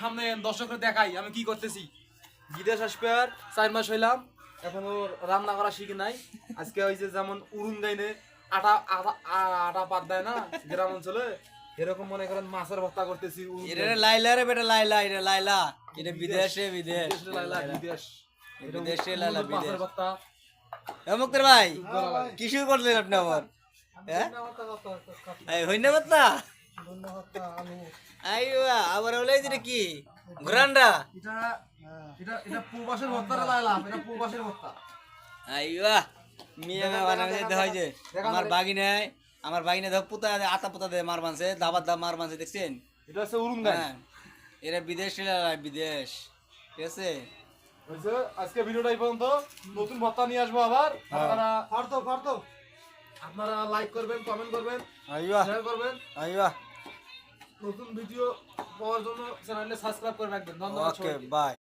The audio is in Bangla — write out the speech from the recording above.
সামনে দর্শকের দেখাই আমি কি করতেছি। বিদেশ আসবে আর 4 মাস হইলাম, এখনো রান্না করা শিখি নাই। আজকে হয়েছে যেমন উড়ুন গাইনে আটা আটা আটা পাত দেয় না গ্রাম অঞ্চলে, এরকম মনে করেন মাছের ভর্তা করতেছি। এটা লাইলা রে বেটা, লাইলা এটা লাইলা, এটা বিদেশে বিদেশ লাইলা বিদেশ, বিদেশে লাইলা বিদেশ। মাছের ভর্তা। মুক্তার ভাই কি শুরু করলেন আপনি আবার? হ্যাঁ হইনা বাত্তা আইয়া আবার হলে যেটা কি ঘুরানরা এটা এটা এটা প্রবাসের ভর্তা রে লাইলা, এটা প্রবাসের ভর্তা। আইয়া মিয়া বানাবে যেতে হয় যে আমার বাগিনে ধর পুতা আতা পুতা দে মার মানছে দাবাত দা মার মানছে দেখছেন। এটা হচ্ছে উড়ুন গাই। হ্যাঁ এরা বিদেশ বিদেশ, ঠিক আছে। আজকে ভিডিওটা এই পর্যন্ত, নতুন ভর্তা নিয়ে আসবো আবার। আপনারা লাইক করবেন, কমেন্ট করবেন, শেয়ার করবেন। নতুন ভিডিও পাওয়ার জন্য চ্যানেলটা সাবস্ক্রাইব করে রাখবেন। ধন্যবাদ। Okay bye.